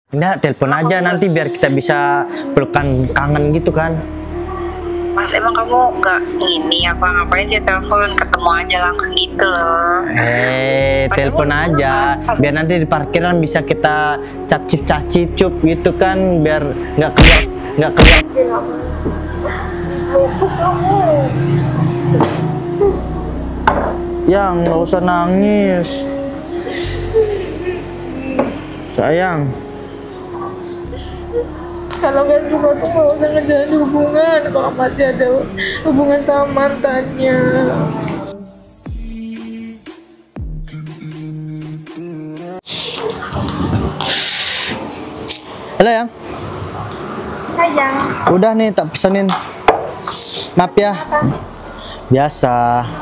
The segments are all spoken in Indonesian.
Enggak, telepon aja nanti biar kita bisa pelukan kangen gitu kan. Mas, emang kamu nggak ini apa ngapain sih telepon, ketemu aja langsung gitu loh. Telepon aja biar nanti di parkiran bisa kita cacip gitu kan, biar nggak keluar. Yang nggak usah nangis, sayang. Kalau nggak suka tuh nggak usah ngejalin hubungan kalau masih ada hubungan sama mantannya. Halo yang. Sayang. Udah nih tak pesenin. Maaf ya. Biasa.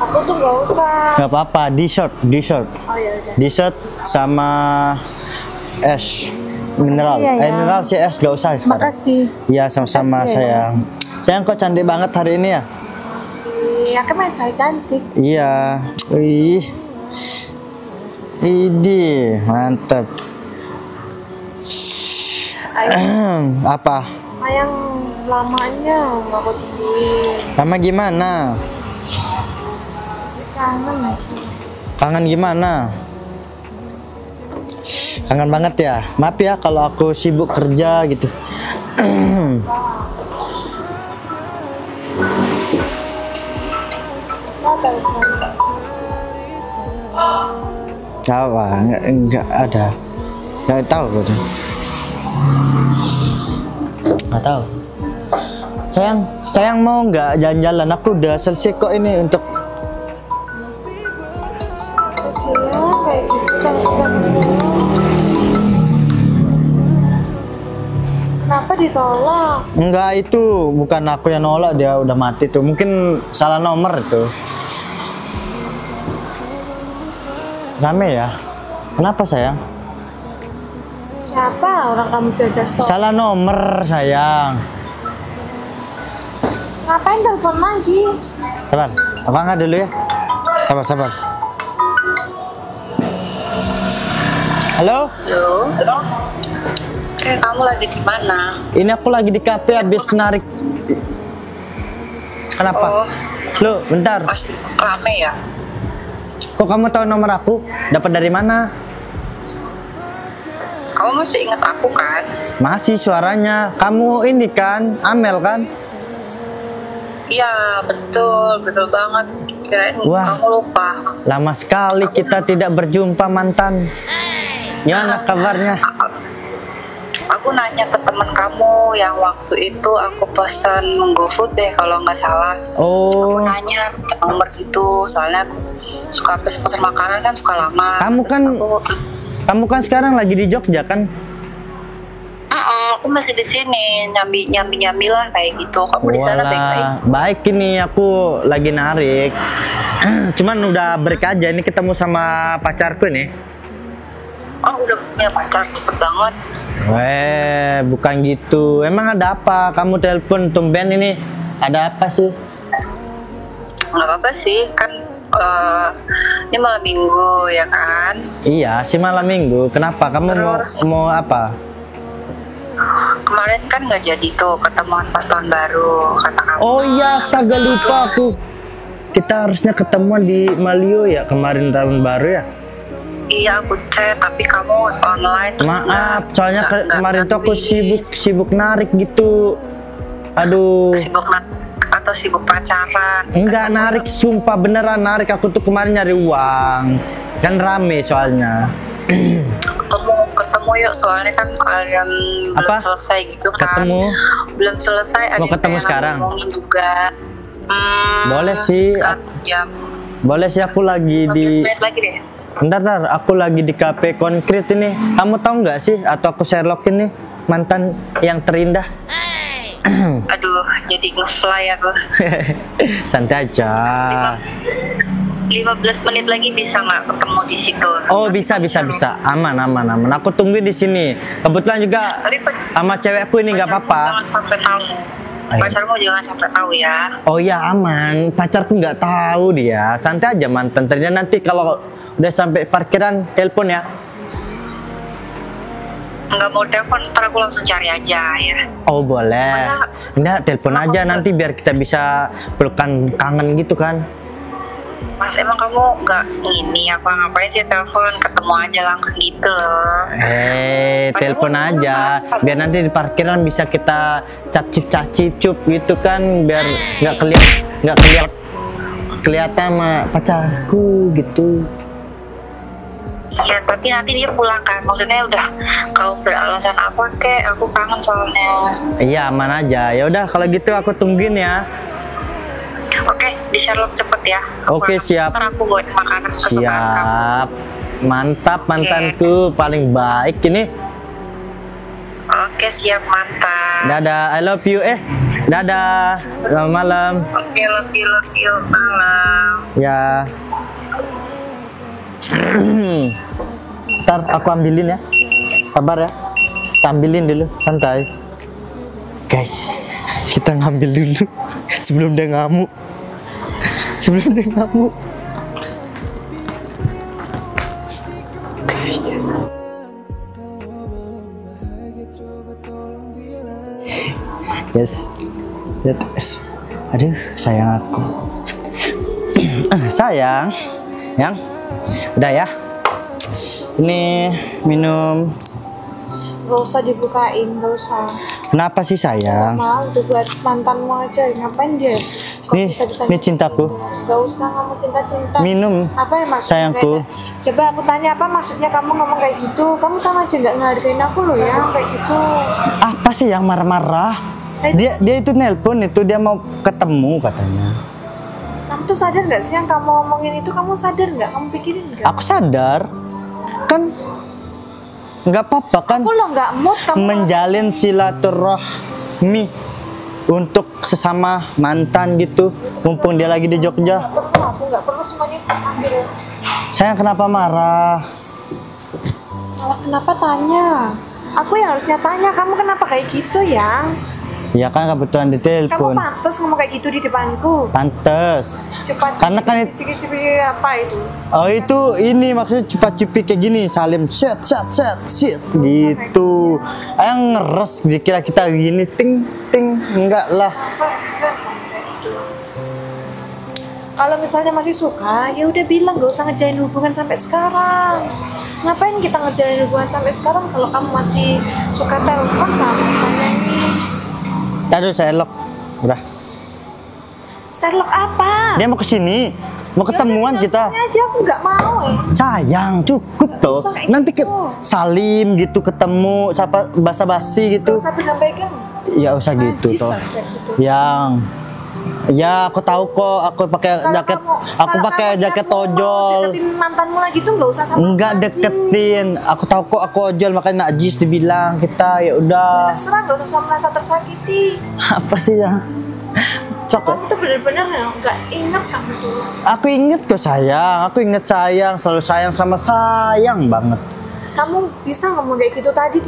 Aku tuh nggak usah. Nggak apa-apa. Dessert. Oh ya udah. Dessert sama es mineral. Iya, ya. Mineral sih, es gak usah sekarang. Makasih. Iya sama-sama Makasih, sayang. Sayang kok cantik banget hari ini ya. Iya kan masih cantik. Iya. Wih. Idi, mantap. Apa? Sayang lamanya nggak aku tungguin. Lama gimana? Kangen masih. Kangen gimana? Kangen banget ya. Maaf ya kalau aku sibuk kerja gitu. Apa? Enggak ada. Enggak tahu gitu. Enggak tahu. Sayang mau nggak jalan-jalan? Aku udah selesai kok ini untuk. Kasihan kayak gitu. Kenapa ditolak? Enggak, itu bukan aku yang nolak, dia udah mati tuh. Mungkin salah nomor itu. Rame ya? Kenapa sayang? Siapa orang kamu jajah stop? Salah nomor sayang. Ngapain telepon lagi? Sabar, aku angkat dulu ya. Sabar. Halo? Halo. Kamu lagi di mana? Ini aku lagi di kafe habis narik. Kenapa? Oh, Loh, bentar. masih rame ya? Kok kamu tahu nomor aku? Dapat dari mana? Kamu masih ingat aku kan? Masih suaranya. Kamu ini kan, Amel kan? Iya, betul banget. Kirain Wah. kamu lupa. Lama sekali kita tidak berjumpa mantan. Gimana kabarnya? Aku nanya ke teman kamu yang waktu itu aku pesan GoFood deh kalau nggak salah. Oh, Aku nanya nomor itu, soalnya aku suka pesan makanan kan suka lama. Kamu Terus kan- kamu kan sekarang lagi di Jogja kan? aku masih di sini nyambi lah kayak gitu. Kamu di sana baik-baik? Baik ini aku lagi narik. Cuman udah break aja, ini ketemu sama pacarku nih. Oh, udah punya pacar, cepet banget. Bukan gitu. Emang ada apa? Kamu telepon tumben ini. Ada apa sih? Nggak apa-apa sih, kan ini malam minggu ya kan? Iya, si malam minggu. Kenapa? Kamu Terus? mau apa? Kemarin kan nggak jadi tuh ketemuan pas tahun baru, kata kamu. Oh iya, astaga lupa aku. Kita harusnya ketemuan di Malio ya kemarin tahun baru ya. Iya, aku chat tapi kamu online. Terus Maaf, soalnya nggak kemarin tuh aku ngerti. sibuk narik gitu. Aduh. Sibuk atau sibuk pacaran? Enggak narik, sumpah beneran narik. Aku tuh kemarin nyari uang. Kan rame soalnya. Ketemu yuk, soalnya kan kalian belum Apa? selesai gitu kan. Ketemu? Belum selesai. Mau ada ketemu yang sekarang? ngomongin juga. Boleh sih. Jam Boleh sih, aku lagi 15 di. menit lagi deh. Bentar, aku lagi di kafe konkret ini. Kamu tahu nggak sih? Atau aku Sherlock ini mantan yang terindah. Aduh, jadi ngefly aku. Santai aja. 15 menit lagi bisa nggak ketemu di situ? Oh bisa. Aman. Aku tungguin di sini. Kebetulan juga Tapi sama cewekku ini nggak pacarmu apa-apa. jangan sampai tahu. Ayo. Pacarmu jangan sampai tahu ya. Oh ya aman. Pacarku nggak tahu dia. Santai aja mantan. Ternyata nanti kalau udah sampai parkiran telepon ya. nggak mau telepon, ntar aku langsung cari aja ya. Oh boleh. Masa- Enggak, telepon Emang aja kamu nanti biar kita bisa pelukan kangen gitu kan. Mas, emang kamu nggak ini apa ngapain sih telepon, ketemu aja langsung gitu loh. Telepon aja biar nanti di parkiran bisa kita cacip cup gitu kan, biar nggak kelihatan sama pacarku gitu. Iya, tapi nanti dia pulang kan, maksudnya udah kalau beralasan apa kek, aku kangen soalnya. Iya aman aja. Ya udah kalau gitu aku tungguin ya. Oke, di Sherlock cepet ya. Oke, siap. Ntar aku buat makanan kesukaan kamu. Siap. Mantap mantanku paling baik ini. Oke, siap, mantap. Dadah, I love you. Dadah. Selamat malam. Oke, love you, malam. Ya. Ntar aku ambilin ya. Sabar ya. Kita ambilin dulu, santai. Guys, kita ngambil dulu sebelum dia ngamuk. Yes. Aduh, sayang aku. Sayang. Yang udah ya. Ini minum. Gak usah dibukain, gak usah. Kenapa sih sayang? Mau udah buat mantanmu aja, ngapain dia? Kok Nih, bisa-bisa nih cintaku. Gak usah ngomong cinta-cinta. Minum. Apa ya maksudnya? Sayangku. Coba aku tanya apa maksudnya kamu ngomong kayak gitu? Kamu sama aja nggak ngehargain aku loh ya kayak gitu. Apa sih yang marah-marah? Dia itu nelpon itu, dia mau ketemu katanya. Kamu tuh sadar nggak sih yang kamu ngomongin itu? Kamu sadar nggak? Kamu pikirin nggak? Aku sadar. Kan nggak apa-apa kan Aku lo nggak mood kamu. menjalin silaturahmi untuk sesama mantan gitu, mumpung dia lagi di Jogja. Aku nggak perlu semuanya ambil. Sayang kenapa marah? Malah kenapa tanya? Aku yang harusnya tanya, kamu kenapa kayak gitu ya? Ya kan kebetulan Kamu ditelepon. pantas ngomong kayak gitu di depanku. Pantes. Cepat. Karena kan cipik-cipik apa itu? Oh itu ini maksudnya cepat-cepat kayak gini, salim set gitu. Yang ngeres dikira kita gini ting enggak lah. Kalau misalnya masih suka, ya udah bilang gak usah ngejalin hubungan sampai sekarang. Ngapain kita ngejalin hubungan sampai sekarang kalau kamu masih suka telepon sama mantannya ini? Aduh Sherlock, udah. Sherlock apa? Dia mau kesini, mau ketemuan Ya udah, kita. tanya aja aku nggak mau Sayang, cukup toh. Usah kayak Nanti gitu. salim gitu ketemu, sapa basa-basi gitu. Gak usah pegang-pegang. Ya usah gitu Najis toh. lah kayak gitu. Yang ya aku tahu kok, aku pakai Kalau jaket, kamu- aku kalau pakai kamu jaket niat mau ojol. deketin mantanmu lagi tuh nggak usah sama Enggak lagi. deketin, aku tahu kok aku ojol makanya najis dibilang kita ya udah. Terserah, nggak usah merasa tersakiti. Apa sih ya? Cok. Kamu tuh bener-bener nggak ingat kamu tuh. Aku inget kok sayang, aku inget sayang, selalu sayang sama sayang banget. Kamu bisa ngomong kayak gitu tadi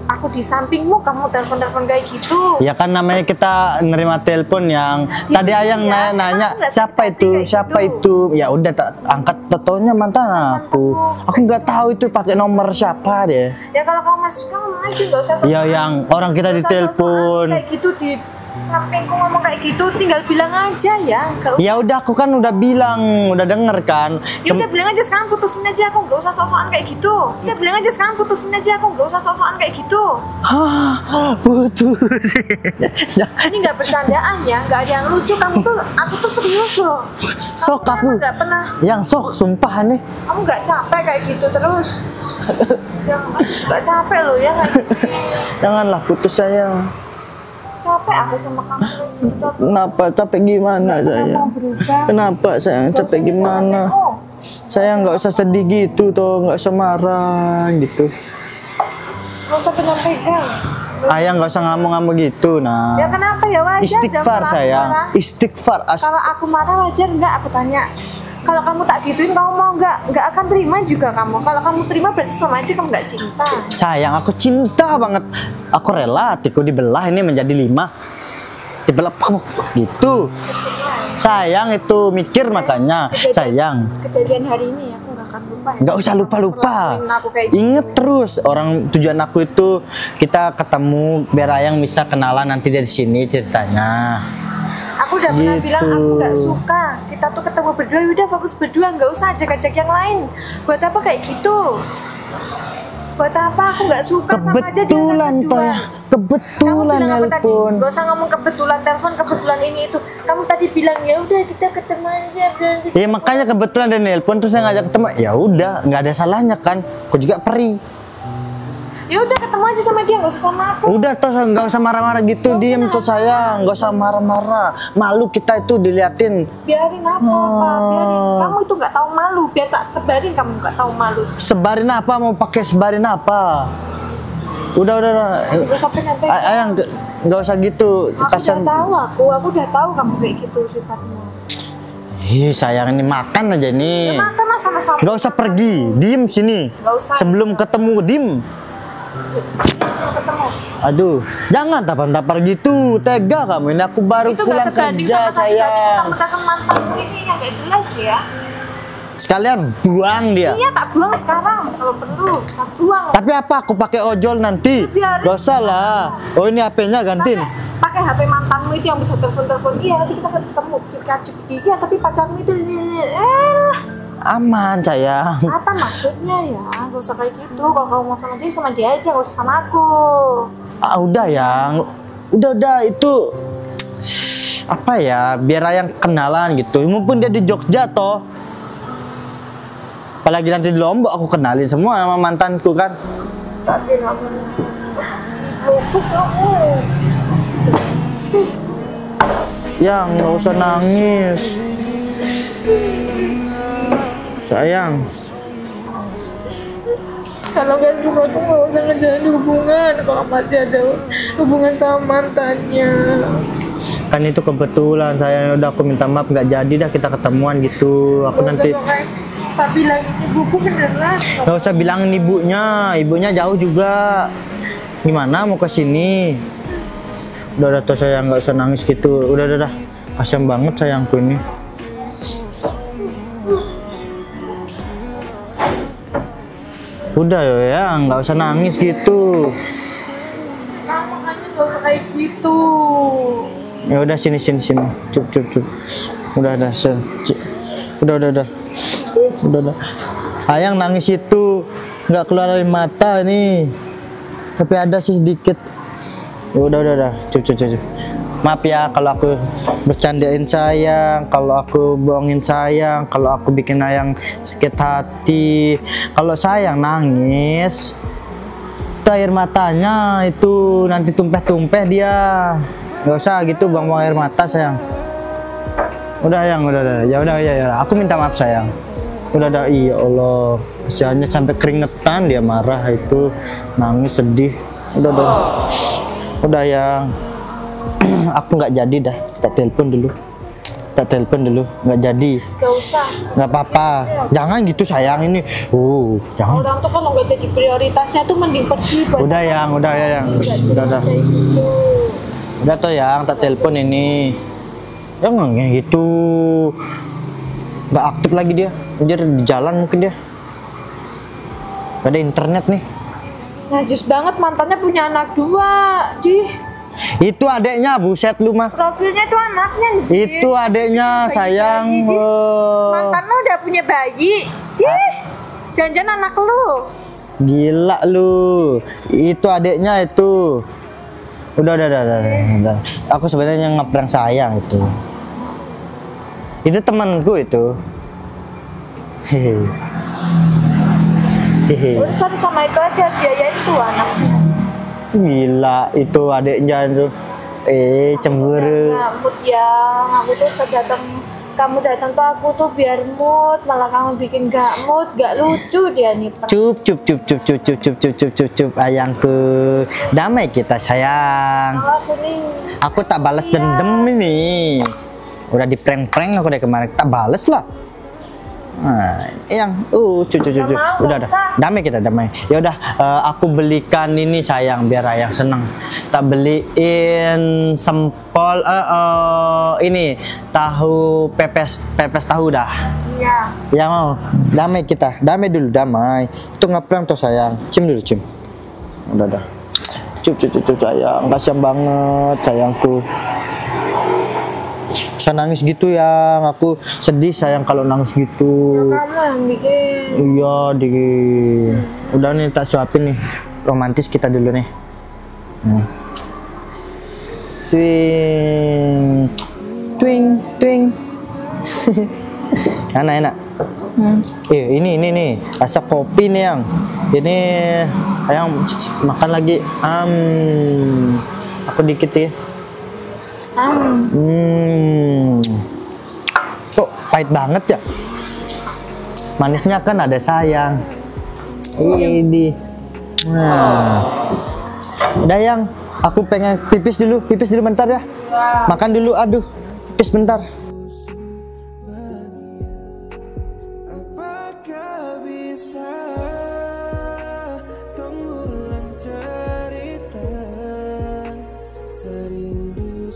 aku di sampingmu, kamu telepon kayak gitu. Ya kan namanya kita nerima telepon yang Ya, tadi Ayang iya. nanya Emang nggak siapa sakit itu, hati kayak siapa gitu? itu. Ya udah angkat totonya mantan aku. Aku nggak tahu itu pakai nomor siapa deh. Ya kalau kamu masih suka ngomong aja, nggak usah Ya yang orang kita nggak usah ditelepon. kayak gitu di sampingku ngomong kayak gitu, tinggal bilang aja ya. Nggak usah. Ya udah aku kan udah bilang, udah denger kan. Ya udah bilang aja sekarang putusin aja aku, nggak usah sok-sokan kayak gitu. Ya bilang aja sekarang putusin aja aku, nggak usah sok-sokan kayak gitu. Hah, putus. Ini nggak bercandaan ya, nggak ada yang lucu. Aku tuh serius loh. Sok Kamu aku. nggak pernah, Yang sok sumpah nih. kamu nggak capek kayak gitu terus. Yang nggak capek loh ya kayak gitu. Janganlah putus sayang. Capek aku sama kamu. Kenapa capek gimana Kamu sayang? mau berubah. Kenapa sayang Nggak capek usah gimana? minta-minta. Saya nggak usah sedih gitu toh, nggak usah marah gitu. Nggak usah pegang-pegang. Ayah nggak usah ngomong-ngomong gitu nah. Ya kenapa ya wajar. Istighfar jangan sayang, marah. istighfar. Kalau aku marah wajar nggak? Aku tanya. Kalau kamu tak gituin, kamu mau nggak akan terima juga kamu. Kalau kamu terima berarti sama aja kamu nggak cinta. Sayang aku cinta banget. Aku rela hatiku dibelah ini menjadi 5. Dibelah gitu. Sayang itu mikir makanya. Sayang. Kejadian hari ini aku nggak akan lupa ya. Nggak usah lupa-lupa. Perlakuin aku kayak gitu. Ingat terus orang tujuan aku itu kita ketemu biar Ayang bisa kenalan nanti dari sini ceritanya. Aku udah pernah Gitu. bilang aku nggak suka. Kita tuh ketemu berdua, udah fokus berdua, nggak usah ajak-ajak yang lain. Buat apa kayak gitu? Buat apa aku nggak suka sama aja dia Kebetulan berdua. toh, kebetulan Kamu bilang apa tadi? nelpon. Gak usah ngomong kebetulan telepon, kebetulan ini itu. Kamu tadi bilang ya udah kita ketemu aja. Ya makanya kebetulan ada nelpon terus saya ngajak ketemu. Ya udah, nggak ada salahnya kan. Aku juga perih. Ya udah ketemu aja sama dia, nggak usah sama aku. Udah toh nggak usah marah-marah gitu, diem tuh sayang, nggak usah marah-marah. Malu kita itu diliatin. Biarin apa, biarin. Kamu itu nggak tahu malu, biar tak sebarin kamu nggak tahu malu. Sebarin apa? Mau pakai sebarin apa? Udah. Gak usah pengen-pengen. Ayang nggak usah gitu. Aku Kasian. udah tahu aku udah tahu kamu kayak gitu sifatmu. Ih sayang ini makan aja nih. Ya makan lah sama-sama. Nggak usah pergi, diem sini. Nggak usah. Sebelum ketemu diem. Sama ketemu. Aduh, jangan tapar-tapar gitu. Tega kamu ini aku baru Itu pulang gak sebanding kerja sama sakit hati sayang. kamu tekan mantanmu ini yang gak jelas ya. Sekalian buang dia. Iya tak buang sekarang kalau perlu, tak buang. Tapi apa aku pakai ojol nanti? Biarin. Gak usah lah. Oh ini HP-nya gantiin. Pakai HP mantanmu itu yang bisa telepon-telepon dia, nanti kita ketemu cip dia, tapi pacarmu itu Aman sayang. apa maksudnya ya? Gak usah kayak gitu. Kalau kamu mau sama dia aja, gak usah sama aku. Ah, udah yang. Udah itu apa ya? Biar Ayang kenalan gitu. Mumpun dia di Jogja toh. Apalagi nanti di Lombok aku kenalin semua sama mantanku kan. Tapi kamu lupuk kamu. Yang nggak usah nangis. Sayang. Kalau gak suka tuh gak usah ngejalin hubungan. Kalau masih ada hubungan sama mantannya. Kan itu kebetulan saya udah aku minta maaf nggak jadi dah kita ketemuan gitu. Aku nanti Tak bilang ibuku beneran. nggak usah bilangin ibunya jauh juga. Gimana mau ke sini? Udah tuh sayang nggak usah nangis gitu. Udah. Kasian banget sayangku ini. Udah ya, nggak usah nangis gitu. Nah, makanya gak usah kayak gitu. Ya udah sini. Cup. Udah. Udah. Ayang nangis itu nggak keluar dari mata nih. Tapi ada sih sedikit. Ya udah. Cup. Maaf ya kalau aku bercandain sayang, kalau aku bohongin sayang, kalau aku bikin Ayang sakit hati. Kalau sayang nangis, itu air matanya itu nanti tumpeh dia. Gak usah gitu buang-buang air mata sayang. Udah yang udah. Ya. Aku minta maaf sayang. Udah. Iya Allah. Kasihannya sampai keringetan dia marah itu, nangis sedih. Udah yang. Aku nggak jadi dah. Tak telepon dulu. Nggak jadi. Gak usah. Nggak apa-apa. Jangan gitu sayang ini. Jangan. Orang tuh kalau nggak jadi prioritasnya tuh mending pergi. Udah yang. Udah. Kayak gitu. Udah toh yang tak telepon ini. Jangan kayak gitu. Nggak aktif lagi dia. Anjir di jalan mungkin dia. Gak ada internet nih. Najis banget mantannya punya anak 2. Itu adeknya, buset lu mah. Profilnya tuh anaknya anjir. Itu adeknya sayang. Mantan lu udah punya bayi. Jangan-jangan anak lu. Gila lu. Itu adeknya itu. Udah. Aku sebenarnya ngeprank sayang itu. Itu temanku itu. Hehe. Urusan sama itu aja, biayain tuh anaknya. Gila itu adeknya tuh. Cemburu. Ngamut ya, aku tuh kamu datang tuh aku tuh biar mood, malah kamu bikin gak mood, gak lucu dia nih. Cup. Ayangku. Damai kita sayang. Aku nih. Aku tak balas dendam ini. Udah di prank aku dari kemarin. Tak balas lah. Nah, yang cucu. Udah. Damai kita damai. Ya udah, aku belikan ini sayang biar Ayang seneng. Tak beliin sempol ini tahu pepes tahu dah. Iya. Ya mau. Damai kita. Damai dulu, damai. Itu ngapain tuh sayang? Cium dulu, cium. Udah. Cium sayang. Kasian banget sayangku. Bisa nangis gitu ya. Aku sedih sayang kalau nangis gitu. Kamu yang bikin. Iya, udah nih tak suapin nih. Romantis kita dulu nih. Twing. Enak. Ini nih rasa kopi nih yang ini yang makan lagi. Aku dikit ya. Kok pahit banget ya? Manisnya kan ada sayang. Ini. Nah. Udah yang aku pengen pipis dulu bentar ya. Makan dulu, aduh, pipis bentar. Apakah bisa mengulang cerita serindu